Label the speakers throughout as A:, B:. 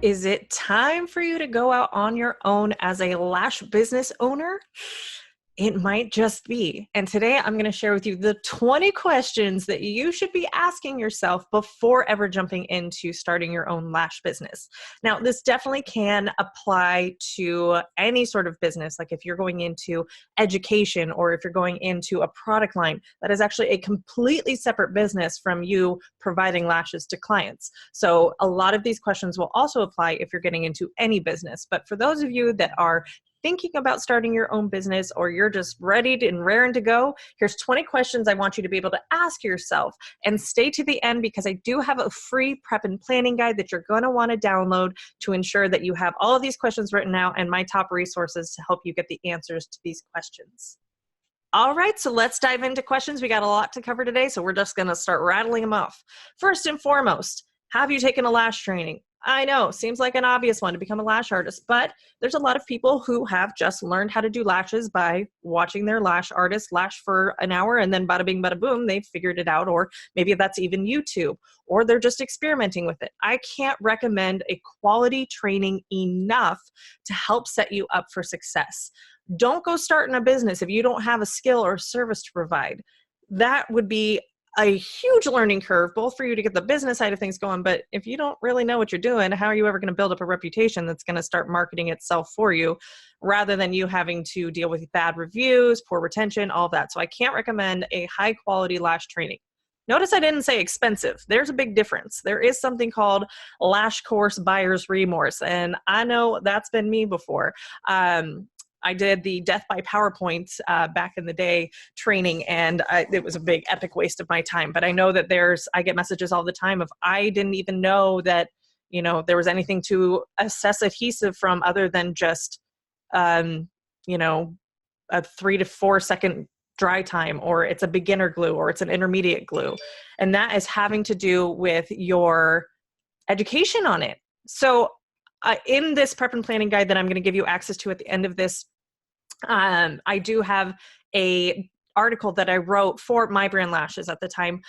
A: Is it time for you to go out on your own as a lash business owner? It might just be. And today I'm going to share with you the 20 questions that you should be asking yourself before ever jumping into starting your own lash business. Now, this definitely can apply to any sort of business. Like if you're going into education or if you're going into a product line, that is actually a completely separate business from you providing lashes to clients. So a lot of these questions will also apply if you're getting into any business. But for those of you that are thinking about starting your own business or you're just ready and raring to go, here's 20 questions I want you to be able to ask yourself. And stay to the end because I do have a free prep and planning guide that you're going to want to download to ensure that you have all of these questions written out and my top resources to help you get the answers to these questions. All right, so let's dive into questions. We got a lot to cover today, so we're just going to start rattling them off. First and foremost, have you taken a lash training? I know, seems like an obvious one to become a lash artist, but there's a lot of people who have just learned how to do lashes by watching their lash artist lash for an hour and then bada bing, bada boom, they've figured it out, or maybe that's even YouTube, or they're just experimenting with it. I can't recommend a quality training enough to help set you up for success. Don't go starting a business if you don't have a skill or service to provide. That would be a huge learning curve, both for you to get the business side of things going, but if you don't really know what you're doing, how are you ever going to build up a reputation that's going to start marketing itself for you rather than you having to deal with bad reviews, poor retention, all of that. So I can't recommend a high quality lash training. Notice I didn't say expensive. There's a big difference. There is something called lash course buyer's remorse, and I know that's been me before. I did the Death by PowerPoint back in the day training, and it was a big epic waste of my time. But I know that I get messages all the time of, I didn't even know that, there was anything to assess adhesive from other than just, a 3 to 4 second dry time, or it's a beginner glue, or it's an intermediate glue. And that is having to do with your education on it. So in this prep and planning guide that I'm going to give you access to at the end of this, I do have a article that I wrote for My Brand Lashes at the time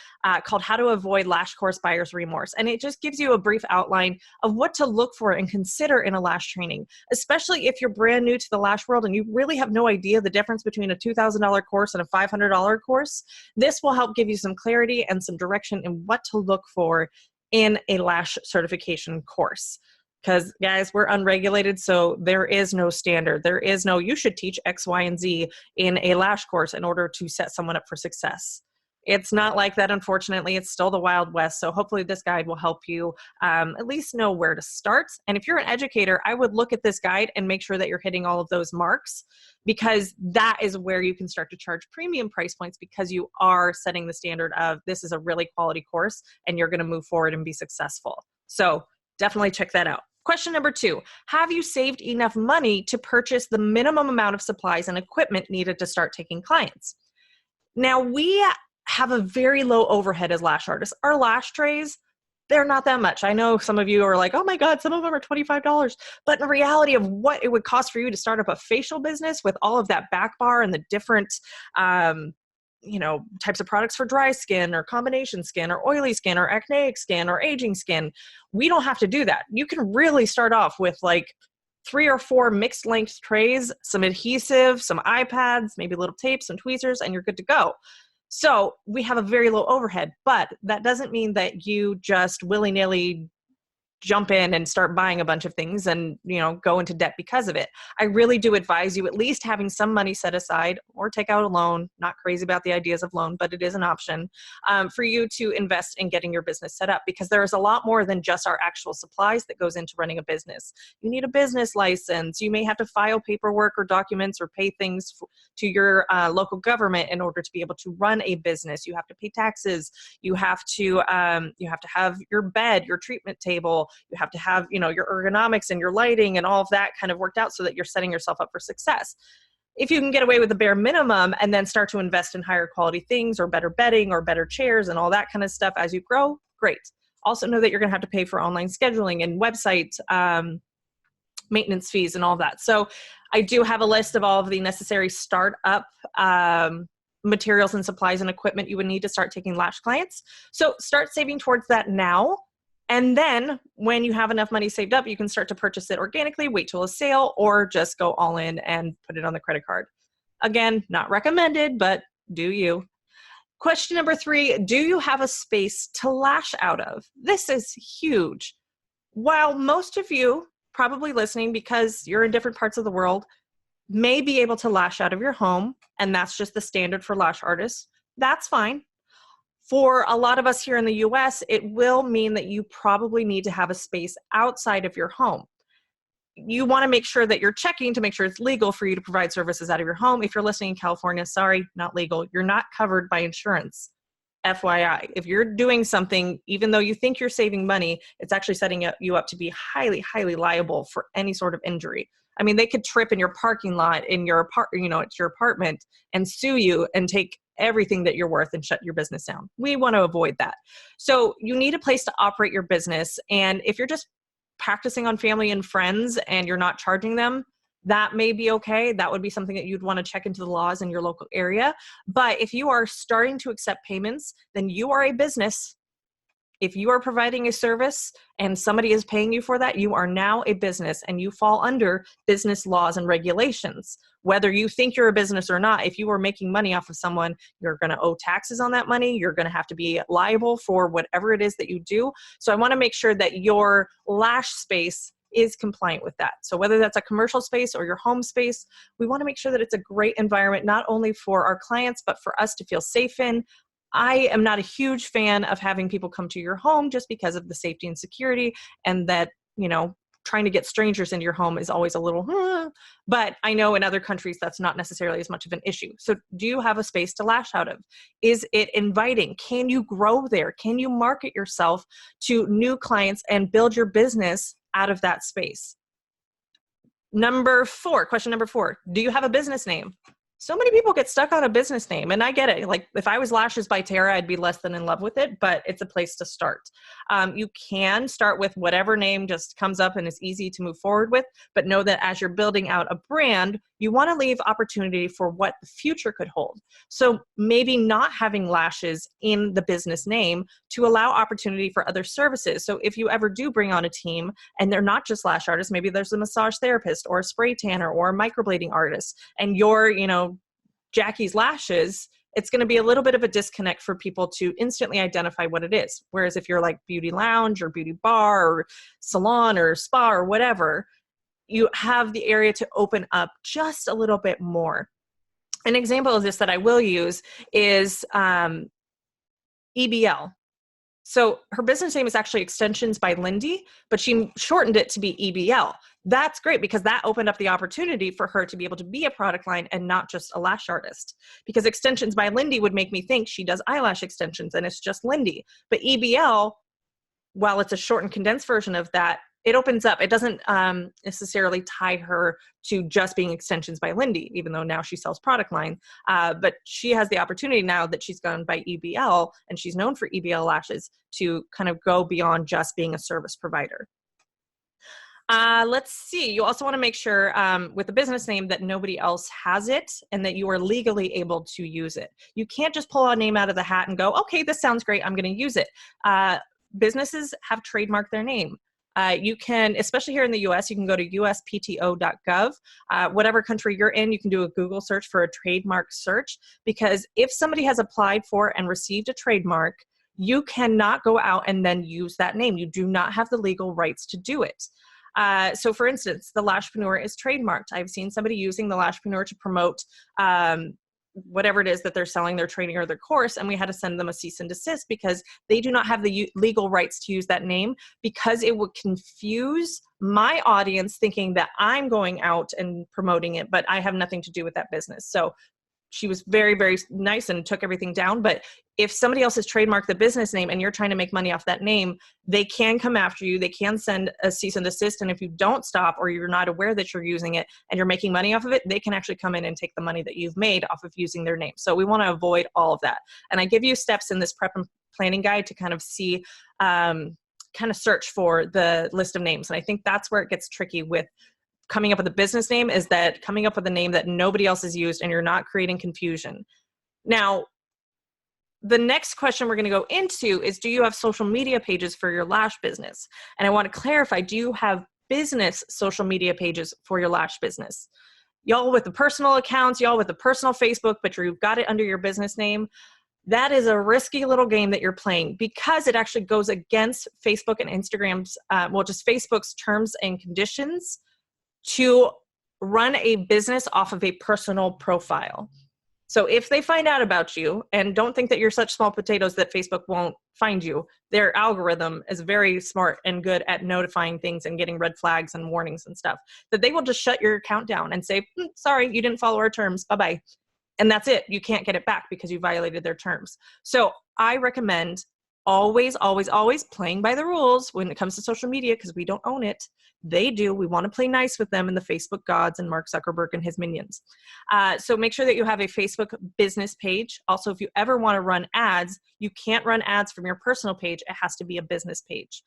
A: called How to Avoid Lash Course Buyer's Remorse. And it just gives you a brief outline of what to look for and consider in a lash training, especially if you're brand new to the lash world and you really have no idea the difference between a $2,000 course and a $500 course. This will help give you some clarity and some direction in what to look for in a lash certification course. Because guys, we're unregulated, so there is no standard. There is no, you should teach X, Y, and Z in a lash course in order to set someone up for success. It's not like that, unfortunately. It's still the Wild West. So hopefully this guide will help you at least know where to start. And if you're an educator, I would look at this guide and make sure that you're hitting all of those marks, because that is where you can start to charge premium price points, because you are setting the standard of, this is a really quality course and you're going to move forward and be successful. So definitely check that out. Question number 2, have you saved enough money to purchase the minimum amount of supplies and equipment needed to start taking clients? Now, we have a very low overhead as lash artists. Our lash trays, they're not that much. I know some of you are like, oh my God, some of them are $25. But in reality of what it would cost for you to start up a facial business with all of that back bar and the different types of products for dry skin or combination skin or oily skin or acneic skin or aging skin, we don't have to do that. You can really start off with like 3 or 4 mixed length trays, some adhesive, some iPads, maybe little tapes, some tweezers, and you're good to go. So we have a very low overhead, but that doesn't mean that you just willy-nilly jump in and start buying a bunch of things and, go into debt because of it. I really do advise you at least having some money set aside or take out a loan. Not crazy about the ideas of loan, but it is an option for you to invest in getting your business set up, because there is a lot more than just our actual supplies that goes into running a business. You need a business license. You may have to file paperwork or documents or pay things to your local government in order to be able to run a business. You have to pay taxes. You have to have your bed, your treatment table. You have to have, your ergonomics and your lighting and all of that kind of worked out so that you're setting yourself up for success. If you can get away with the bare minimum and then start to invest in higher quality things or better bedding or better chairs and all that kind of stuff as you grow, great. Also know that you're going to have to pay for online scheduling and website maintenance fees and all that. So I do have a list of all of the necessary startup materials and supplies and equipment you would need to start taking lash clients. So start saving towards that now. And then when you have enough money saved up, you can start to purchase it organically, wait till a sale, or just go all in and put it on the credit card. Again, not recommended, but do you. Question number 3, do you have a space to lash out of? This is huge. While most of you probably listening, because you're in different parts of the world, may be able to lash out of your home, and that's just the standard for lash artists, that's fine. For a lot of us here in the US, it will mean that you probably need to have a space outside of your home. You want to make sure that you're checking to make sure it's legal for you to provide services out of your home. If you're listening in California, sorry, not legal. You're not covered by insurance. FYI, if you're doing something, even though you think you're saving money, it's actually setting you up to be highly, highly liable for any sort of injury. I mean, they could trip in your parking lot in your it's your apartment and sue you and take everything that you're worth and shut your business down. We want to avoid that. So you need a place to operate your business. And if you're just practicing on family and friends and you're not charging them, that may be okay. That would be something that you'd want to check into the laws in your local area. But if you are starting to accept payments, then you are a business. If you are providing a service and somebody is paying you for that, you are now a business and you fall under business laws and regulations. Whether you think you're a business or not, if you are making money off of someone, you're going to owe taxes on that money. You're going to have to be liable for whatever it is that you do. So I want to make sure that your lash space is compliant with that. So whether that's a commercial space or your home space, we want to make sure that it's a great environment, not only for our clients, but for us to feel safe in. I am not a huge fan of having people come to your home just because of the safety and security, and that, trying to get strangers into your home is always a little, but I know in other countries that's not necessarily as much of an issue. So do you have a space to lash out of? Is it inviting? Can you grow there? Can you market yourself to new clients and build your business out of that space? Question number 4, do you have a business name? So many people get stuck on a business name, and I get it. Like if I was Lashes by Tara, I'd be less than in love with it, but it's a place to start. You can start with whatever name just comes up and is easy to move forward with, but know that as you're building out a brand, you want to leave opportunity for what the future could hold. So maybe not having lashes in the business name to allow opportunity for other services. So if you ever do bring on a team and they're not just lash artists, maybe there's a massage therapist or a spray tanner or a microblading artist, and you're, Jackie's Lashes, it's going to be a little bit of a disconnect for people to instantly identify what it is. Whereas if you're like beauty lounge or beauty bar or salon or spa or whatever, you have the area to open up just a little bit more. An example of this that I will use is EBL. So her business name is actually Extensions by Lindy, but she shortened it to be EBL. That's great because that opened up the opportunity for her to be able to be a product line and not just a lash artist. Because Extensions by Lindy would make me think she does eyelash extensions and it's just Lindy. But EBL, while it's a shortened condensed version of that, it opens up. It doesn't necessarily tie her to just being Extensions by Lindy, even though now she sells product line. But she has the opportunity now that she's gone by EBL and she's known for EBL lashes to kind of go beyond just being a service provider. Let's see. You also want to make sure with the business name that nobody else has it and that you are legally able to use it. You can't just pull a name out of the hat and go, okay, this sounds great, I'm going to use it. Businesses have trademarked their name. You can, especially here in the US, you can go to uspto.gov. Whatever country you're in, you can do a Google search for a trademark search, because if somebody has applied for and received a trademark, you cannot go out and then use that name. You do not have the legal rights to do it. So for instance, the Lashpreneur is trademarked. I've seen somebody using the Lashpreneur to promote whatever it is that they're selling, their training or their course, and we had to send them a cease and desist because they do not have the legal rights to use that name, because it would confuse my audience thinking that I'm going out and promoting it, but I have nothing to do with that business. So she was very, very nice and took everything down. But if somebody else has trademarked the business name and you're trying to make money off that name, they can come after you. They can send a cease and desist. And if you don't stop, or you're not aware that you're using it and you're making money off of it, they can actually come in and take the money that you've made off of using their name. So we want to avoid all of that. And I give you steps in this prep and planning guide to kind of see, kind of search for the list of names. And I think that's where it gets tricky with coming up with a business name, is that coming up with a name that nobody else has used and you're not creating confusion. Now, the next question we're going to go into is, do you have social media pages for your lash business? And I want to clarify, do you have business social media pages for your lash business? Y'all with the personal accounts, y'all with the personal Facebook, but you've got it under your business name. That is a risky little game that you're playing, because it actually goes against Facebook and Instagram's, just Facebook's terms and conditions to run a business off of a personal profile. So if they find out about you, and don't think that you're such small potatoes that Facebook won't find you, their algorithm is very smart and good at notifying things and getting red flags and warnings and stuff, that they will just shut your account down and say, sorry, you didn't follow our terms, bye-bye. And that's it. You can't get it back because you violated their terms. So I recommend always, always, always playing by the rules when it comes to social media, because we don't own it. They do. We want to play nice with them and the Facebook gods and Mark Zuckerberg and his minions. So make sure that you have a Facebook business page. Also, if you ever want to run ads, you can't run ads from your personal page. It has to be a business page.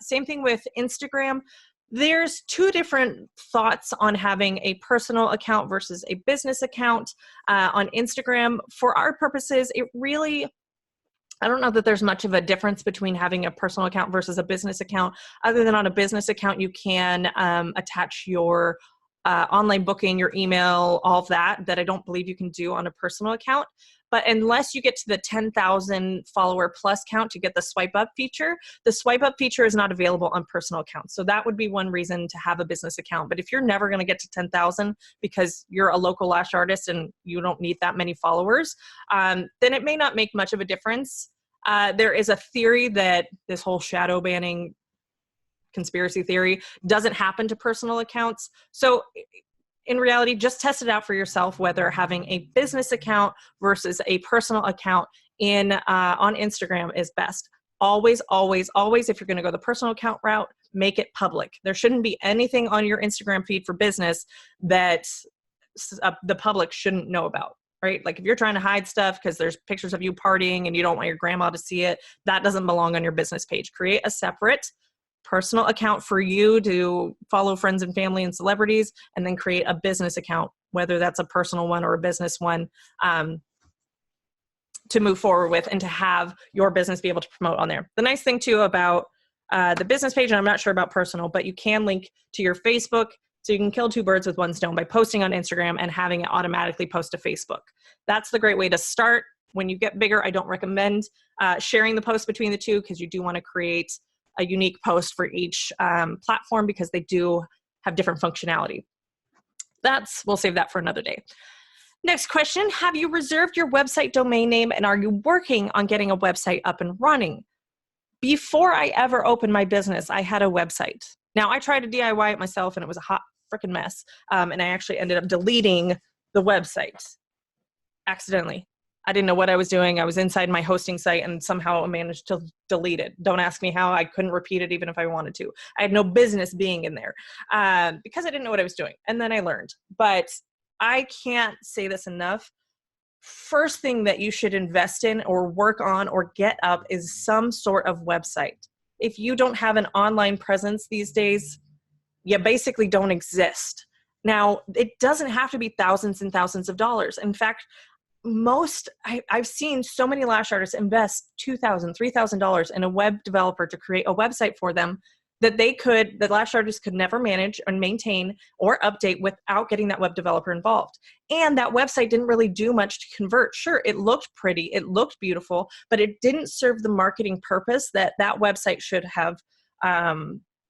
A: Same thing with Instagram. There's two different thoughts on having a personal account versus a business account on Instagram. For our purposes, I don't know that there's much of a difference between having a personal account versus a business account, other than on a business account, you can attach your online booking, your email, all of that I don't believe you can do on a personal account. But unless you get to the 10,000 follower plus count to get the swipe up feature, the swipe up feature is not available on personal accounts. So that would be one reason to have a business account. But if you're never going to get to 10,000 because you're a local lash artist and you don't need that many followers, then it may not make much of a difference. There is a theory that this whole shadow banning conspiracy theory doesn't happen to personal accounts. So in reality, just test it out for yourself, whether having a business account versus a personal account on Instagram is best. Always, always, always, if you're going to go the personal account route, make it public. There shouldn't be anything on your Instagram feed for business that the public shouldn't know about, right? Like if you're trying to hide stuff because there's pictures of you partying and you don't want your grandma to see it, that doesn't belong on your business page. Create a separate personal account for you to follow friends and family and celebrities, and then create a business account, whether that's a personal one or a business one, to move forward with and to have your business be able to promote on there. The nice thing too about the business page, and I'm not sure about personal, but you can link to your Facebook. So you can kill two birds with one stone by posting on Instagram and having it automatically post to Facebook. That's the great way to start. When you get bigger, I don't recommend sharing the post between the two, because you do want to create a unique post for each platform, because they do have different functionality. We'll save that for another day. Next question, have you reserved your website domain name, and are you working on getting a website up and running? Before I ever opened my business, I had a website. Now, I tried to DIY it myself, and it was a hot freaking mess. And I actually ended up deleting the website accidentally. I didn't know what I was doing. I was inside my hosting site and somehow I managed to delete it. Don't ask me how. I couldn't repeat it even if I wanted to. I had no business being in there because I didn't know what I was doing. And then I learned. But I can't say this enough. First thing that you should invest in or work on or get up is some sort of website. If you don't have an online presence these days, you basically don't exist. Now, it doesn't have to be thousands and thousands of dollars. In fact, I've seen so many lash artists invest $2,000, $3,000 in a web developer to create a website for them that the lash artists could never manage and maintain or update without getting that web developer involved. And that website didn't really do much to convert. Sure, it looked pretty, it looked beautiful, but it didn't serve the marketing purpose that website should have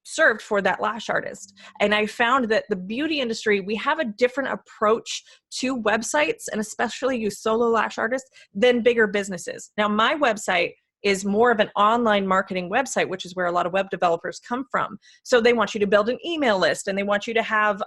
A: served for that lash artist. And I found that the beauty industry, we have a different approach to websites, and especially you solo lash artists, than bigger businesses. Now, my website is more of an online marketing website, which is where a lot of web developers come from. So they want you to build an email list, and they want you to have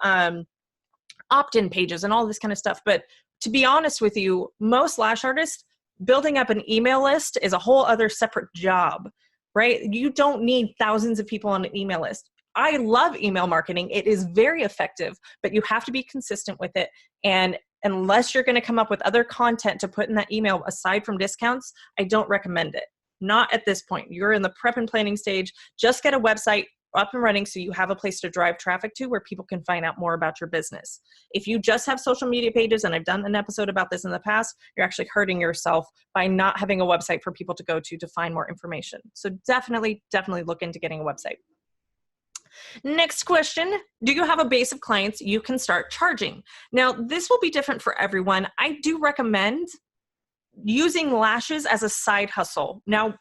A: opt-in pages and all this kind of stuff. But to be honest with you, most lash artists, building up an email list is a whole other separate job. Right? You don't need thousands of people on an email list. I love email marketing. It is very effective, but you have to be consistent with it. And unless you're going to come up with other content to put in that email aside from discounts, I don't recommend it. Not at this point. You're in the prep and planning stage. Just get a website, up and running so you have a place to drive traffic to where people can find out more about your business. If you just have social media pages, and I've done an episode about this in the past, you're actually hurting yourself by not having a website for people to go to find more information. So definitely look into getting a website. Next question, do you have a base of clients you can start charging? Now, this will be different for everyone. I do recommend using lashes as a side hustle. Now,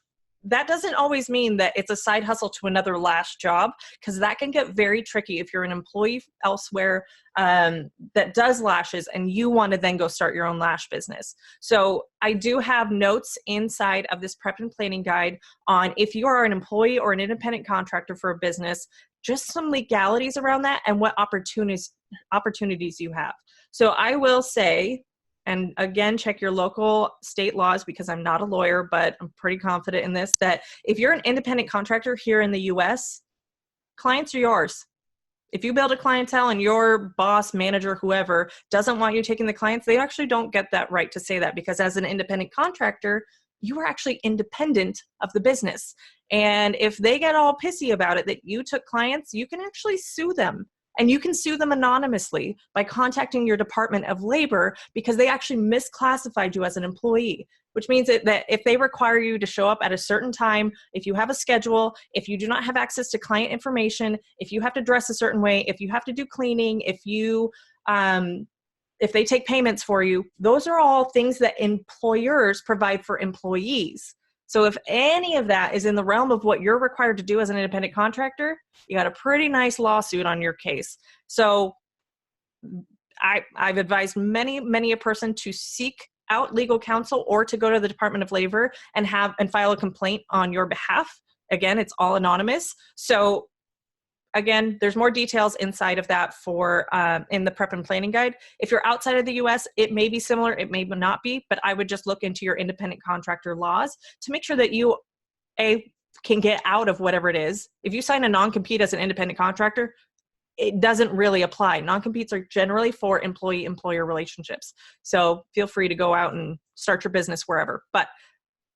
A: that doesn't always mean that it's a side hustle to another lash job, because that can get very tricky if you're an employee elsewhere that does lashes and you want to then go start your own lash business. So I do have notes inside of this prep and planning guide on if you are an employee or an independent contractor for a business, just some legalities around that and what opportunities you have. So I will say, and again, check your local state laws, because I'm not a lawyer, but I'm pretty confident in this, that if you're an independent contractor here in the US, clients are yours. If you build a clientele and your boss, manager, whoever doesn't want you taking the clients, they actually don't get that right to say that, because as an independent contractor, you are actually independent of the business. And if they get all pissy about it that you took clients, you can actually sue them. And you can sue them anonymously by contacting your Department of Labor, because they actually misclassified you as an employee, which means that if they require you to show up at a certain time, if you have a schedule, if you do not have access to client information, if you have to dress a certain way, if you have to do cleaning, if they take payments for you, those are all things that employers provide for employees. So if any of that is in the realm of what you're required to do as an independent contractor, you got a pretty nice lawsuit on your case. So I've advised many a person to seek out legal counsel or to go to the Department of Labor and file a complaint on your behalf. Again, it's all anonymous. So again, there's more details inside of that for in the prep and planning guide. If you're outside of the US, it may be similar, it may not be, but I would just look into your independent contractor laws to make sure that you can get out of whatever it is. If you sign a non-compete as an independent contractor, it doesn't really apply. Non-competes are generally for employee-employer relationships. So feel free to go out and start your business wherever. But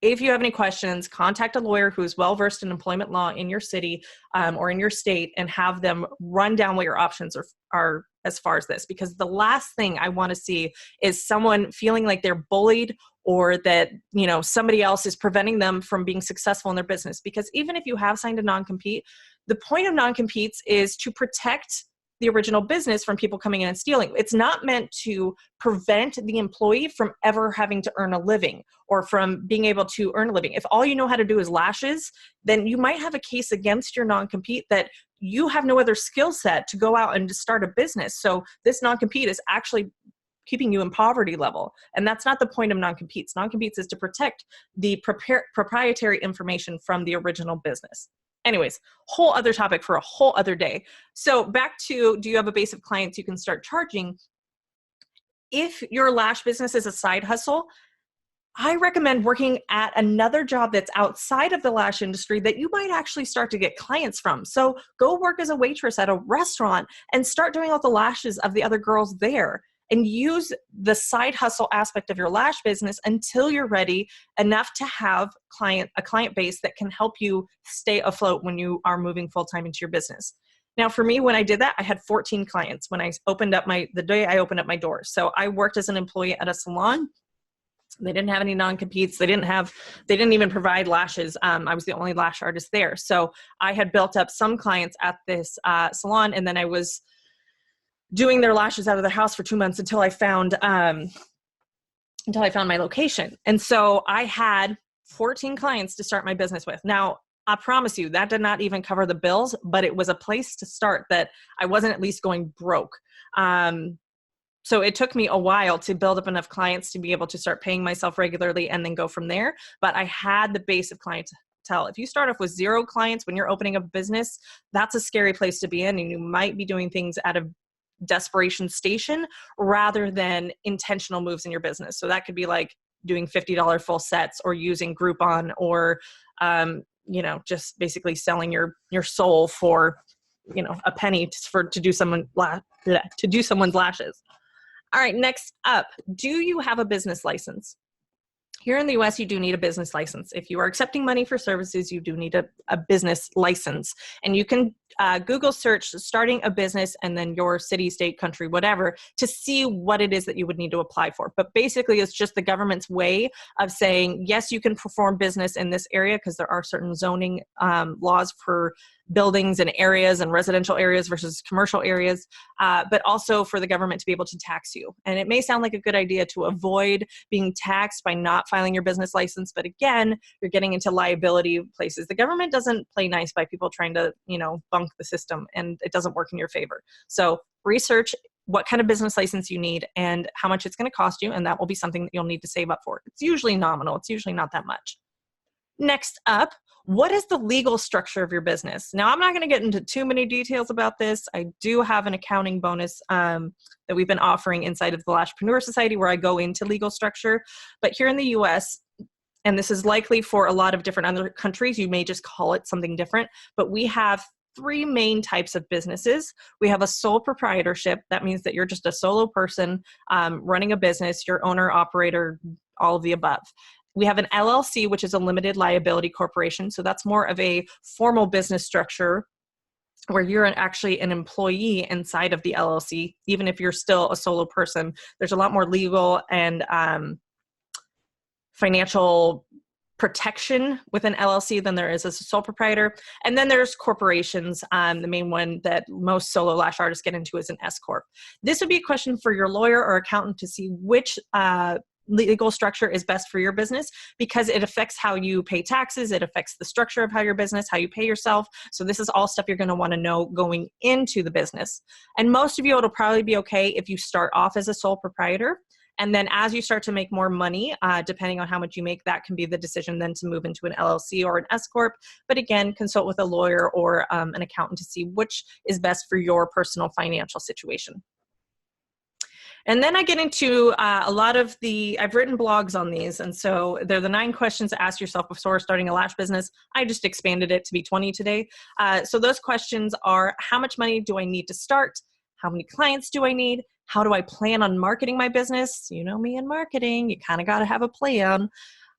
A: if you have any questions, contact a lawyer who's well-versed in employment law in your city or in your state, and have them run down what your options are as far as this. Because the last thing I want to see is someone feeling like they're bullied, or that, somebody else is preventing them from being successful in their business. Because even if you have signed a non-compete, the point of non-competes is to protect the original business from people coming in and stealing. It's not meant to prevent the employee from ever having to earn a living or from being able to earn a living. If all you know how to do is lashes, then you might have a case against your non-compete that you have no other skill set to go out and to start a business. So this non-compete is actually keeping you in poverty level. And that's not the point of non-competes. Non-competes is to protect the proprietary information from the original business. Anyways, whole other topic for a whole other day. So back to, do you have a base of clients you can start charging? If your lash business is a side hustle, I recommend working at another job that's outside of the lash industry that you might actually start to get clients from. So go work as a waitress at a restaurant and start doing all the lashes of the other girls there. And use the side hustle aspect of your lash business until you're ready enough to have a client base that can help you stay afloat when you are moving full-time into your business. Now, for me, when I did that, I had 14 clients when I opened up the day I opened up my doors. So I worked as an employee at a salon. They didn't have any non-competes. They didn't even provide lashes. I was the only lash artist there. So I had built up some clients at this salon, and then I was doing their lashes out of their house for 2 months until I found my location. And so I had 14 clients to start my business with. Now, I promise you that did not even cover the bills, but it was a place to start that I wasn't at least going broke. So it took me a while to build up enough clients to be able to start paying myself regularly and then go from there. But I had the base of clientele. If you start off with 0 clients when you're opening a business, that's a scary place to be in, and you might be doing things out of desperation station rather than intentional moves in your business. So that could be like doing $50 full sets, or using Groupon, or just basically selling your soul for a penny to do someone's lashes. All right, next up, do you have a business license? Here in the US, you do need a business license. If you are accepting money for services, you do need a business license. And you can Google search starting a business and then your city, state, country, whatever, to see what it is that you would need to apply for. But basically, it's just the government's way of saying, yes, you can perform business in this area because there are certain zoning laws for buildings and areas and residential areas versus commercial areas, but also for the government to be able to tax you. And it may sound like a good idea to avoid being taxed by not filing your business license, but again, you're getting into liability places. The government doesn't play nice by people trying to, bunk the system, and it doesn't work in your favor. So research what kind of business license you need and how much it's going to cost you, and that will be something that you'll need to save up for. It's usually nominal. It's usually not that much. Next up, what is the legal structure of your business? Now, I'm not going to get into too many details about this. I do have an accounting bonus that we've been offering inside of the Lashpreneur Society where I go into legal structure. But here in the US, and this is likely for a lot of different other countries, you may just call it something different, but we have three main types of businesses. We have a sole proprietorship. That means that you're just a solo person running a business, you're owner, operator, all of the above. We have an LLC, which is a limited liability corporation. So that's more of a formal business structure where you're actually an employee inside of the LLC. Even if you're still a solo person, there's a lot more legal and financial protection with an LLC than there is as a sole proprietor. And then there's corporations. The main one that most solo lash artists get into is an S Corp. This would be a question for your lawyer or accountant to see which legal structure is best for your business, because it affects how you pay taxes. It affects the structure of how your business, how you pay yourself. So this is all stuff you're going to want to know going into the business. And most of you, it'll probably be okay if you start off as a sole proprietor. And then as you start to make more money, depending on how much you make, that can be the decision then to move into an LLC or an S Corp. But again, consult with a lawyer or an accountant to see which is best for your personal financial situation. And then I get into a lot of I've written blogs on these. And so they're the 9 questions to ask yourself before starting a lash business. I just expanded it to be 20 today. So those questions are, how much money do I need to start? How many clients do I need? How do I plan on marketing my business? You know me in marketing, you kind of got to have a plan.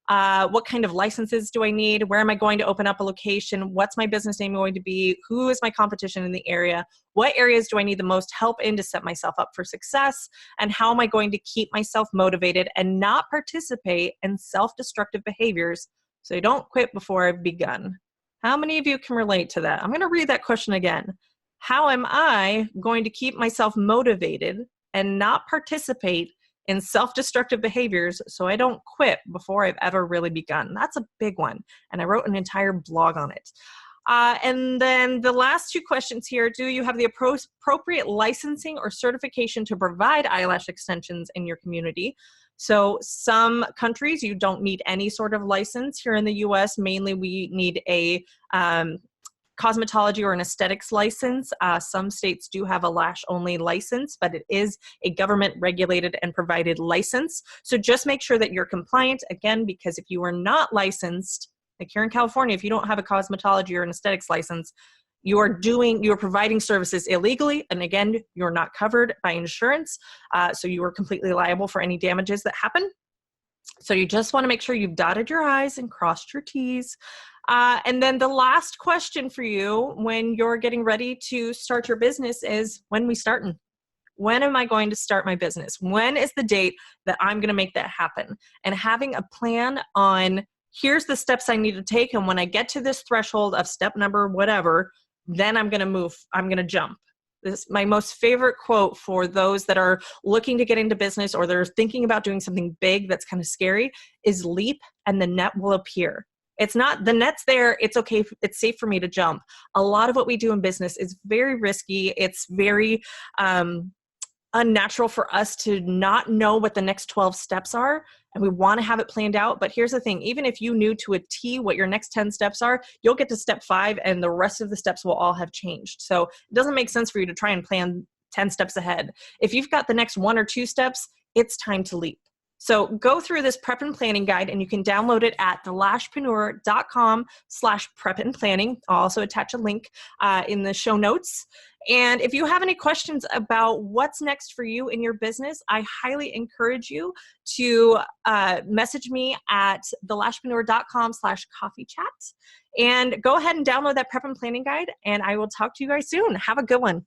A: What kind of licenses do I need? Where am I going to open up a location? What's my business name going to be? Who is my competition in the area? What areas do I need the most help in to set myself up for success? And how am I going to keep myself motivated and not participate in self-destructive behaviors so I don't quit before I've begun? How many of you can relate to that? I'm going to read that question again. How am I going to keep myself motivated and not participate in self-destructive behaviors so I don't quit before I've ever really begun? That's a big one. And I wrote an entire blog on it. And then the last 2 questions here, do you have the appropriate licensing or certification to provide eyelash extensions in your community? So some countries, you don't need any sort of license. Here in the US, mainly we need a cosmetology or an aesthetics license. Some states do have a lash-only license, but it is a government-regulated and provided license. So just make sure that you're compliant, again, because if you are not licensed, like here in California, if you don't have a cosmetology or an aesthetics license, you're providing services illegally, and again, you're not covered by insurance, so you are completely liable for any damages that happen. So you just want to make sure you've dotted your I's and crossed your T's. And then the last question for you when you're getting ready to start your business is, when we starting? When am I going to start my business? When is the date that I'm going to make that happen? And having a plan on, here's the steps I need to take, and when I get to this threshold of step number whatever, then I'm going to move, I'm going to jump. This, my most favorite quote for those that are looking to get into business or they're thinking about doing something big that's kind of scary, is leap and the net will appear. It's not, the net's there, it's okay, it's safe for me to jump. A lot of what we do in business is very risky. It's very unnatural for us to not know what the next 12 steps are, and we want to have it planned out. But here's the thing, even if you knew to a T what your next 10 steps are, you'll get to step 5 and the rest of the steps will all have changed. So it doesn't make sense for you to try and plan 10 steps ahead. If you've got the next 1 or 2 steps, it's time to leap. So go through this prep and planning guide, and you can download it at thelashpreneur.com/prep and planning. I'll also attach a link in the show notes. And if you have any questions about what's next for you in your business, I highly encourage you to message me at thelashpreneur.com/coffee chat. And go ahead and download that prep and planning guide. And I will talk to you guys soon. Have a good one.